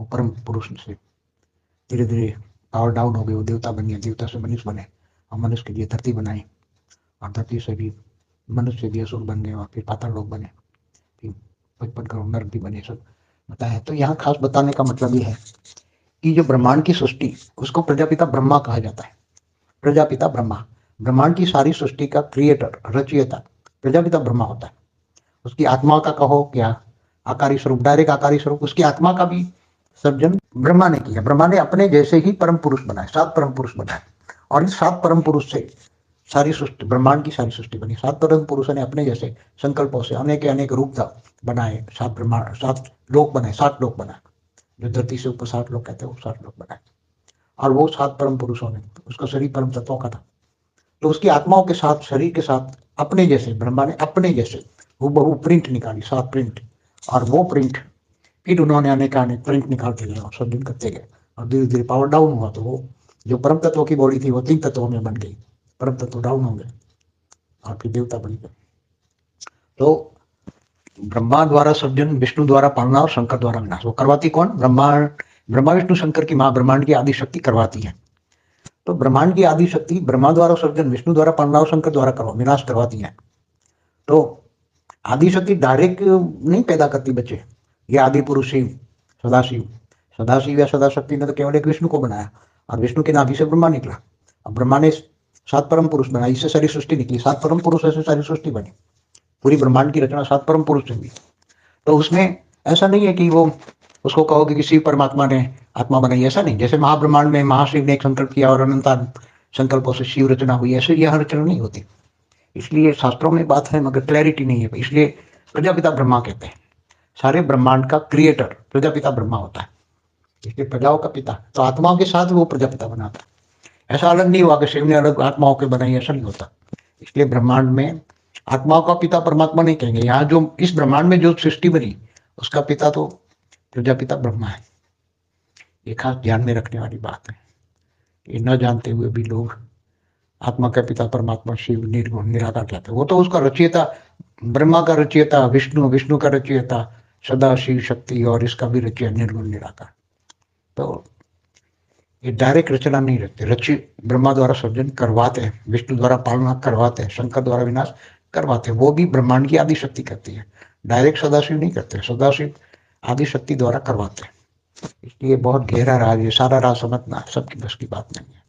वो परम पुरुष से धीरे धीरे पावर डाउन हो गई, वो देवता बन गया, देवता से मनुष्य बने और मनुष्य के लिए धरती बनाई और धरती से भी मनुष्य भी असुर बन गए और फिर पाताल लोक बने, फिर 55 करोड़ नरक भी बने, सब बताया। तो यहाँ खास बताने का मतलब ये है कि जो ब्रह्मांड की सृष्टि उसको प्रजापिता ब्रह्मा कहा जाता है। प्रजापिता ब्रह्मा, ब्रह्मांड की सारी सृष्टि का क्रिएटर, रचयिता प्रजापिता ब्रह्मा होता है। उसकी आत्मा का कहो क्या आकारी स्वरूप, डायरेक्ट आकारी स्वरूप, उसकी आत्मा का भी सर्जन ब्रह्मा ने किया। ब्रह्मा ने अपने जैसे ही परम पुरुष बनाए, 7 परम पुरुष बनाए और इस 7 परम पुरुष से सारी सृष्टि, ब्रह्मांड की सारी सृष्टि बनी। 7 परम पुरुषों ने अपने जैसे संकल्पों से अनेक अनेक रूप बनाए, 7 ब्रह्मांड, 7 लोक बनाए, 7 लोक बनाए, जो धरती से ऊपर 7 लोग कहते हैं वो 7 लोग बनाए। और वो 7 परम पुरुषों ने, उसका शरीर परम तत्वों का था, तो उसकी आत्माओं के साथ, शरीर के साथ अपने जैसे ब्रह्मा ने अपने जैसे हूबहू प्रिंट निकाली, 7 प्रिंट। और वो प्रिंट फिर उन्होंने अनेक अनेक प्रिंट निकालते गए और सर्जन करते गए और धीरे धीरे पावर डाउन हुआ, तो वो जो परम तत्वों की बॉडी थी वो 3 तत्वों में बन गई, परम तत्व डाउन हो गए और फिर देवता बन गए। तो ब्रह्मा द्वारा सर्जन, विष्णु द्वारा पालना और शंकर द्वारा विनाश। वो करवाती कौन? ब्रह्मा विष्णु शंकर की माँ ब्रह्मांड की आदि शक्ति करवाती है। तो ब्रह्मांड की आदि शक्ति ब्रह्मा द्वारा सर्जन, विष्णु द्वारा पालना और शंकर द्वारा विनाश करवाती है। तो आदि शक्ति डायरेक्ट नहीं पैदा करती बच्चे, ये आदि पुरुष शिव, सदाशिव या सदा शक्ति ने तो केवल एक विष्णु को बनाया और विष्णु के नाभि से ब्रह्मा निकला। अब ब्रह्मा ने 7 परम पुरुष बनाए, इससे सारी सृष्टि निकली, 7 परम पुरुष से सारी सृष्टि बनी। पूरी ब्रह्मांड की रचना 7 परम पुरुष से हुई। तो उसमें ऐसा नहीं है कि वो उसको कहोगे कि शिव परमात्मा ने आत्मा बनाई, ऐसा नहीं। जैसे महाब्रह्मांड में महाशिव ने एक संकल्प किया और अनंत संकल्पों से शिव रचना हुई, ऐसे यह रचना नहीं होती। इसलिए शास्त्रों में बात है मगर क्लैरिटी नहीं है, इसलिए प्रजापिता ब्रह्मा कहते हैं। सारे ब्रह्मांड का क्रिएटर प्रजापिता ब्रह्मा होता है, इसलिए प्रजाओं का पिता। तो आत्माओं के साथ वो प्रजापिता बनाता है। ऐसा अलग नहीं हुआ कि शिव ने अलग आत्माओं के बनाई, ऐसा नहीं होता। इसलिए ब्रह्मांड में आत्माओं का पिता परमात्मा नहीं कहेंगे। यहाँ जो इस ब्रह्मांड में जो सृष्टि बनी उसका पिता तो प्रजापिता ब्रह्मा है। ये खास ध्यान में रखने वाली बात है। ये न जानते हुए भी लोग आत्मा का पिता परमात्मा शिव निर्गुण निराकार कहते हैं। वो तो उसका रचयिता, ब्रह्मा का रचयिता विष्णु, विष्णु का रचयिता सदा शिव शक्ति और इसका भी रचयिता निर्गुण निराकार। तो ये डायरेक्ट रचना नहीं रखते, रचित ब्रह्मा द्वारा सर्जन करवाते हैं, विष्णु द्वारा पालना करवाते हैं, शंकर द्वारा विनाश करवाते हैं। वो भी ब्रह्मांड की आदि शक्ति करती है, डायरेक्ट सदाशिव नहीं करते, सदाशिव आदि शक्ति द्वारा करवाते हैं। इसलिए बहुत गहरा राज, ये सारा राज समझना सबकी बस की बात नहीं है।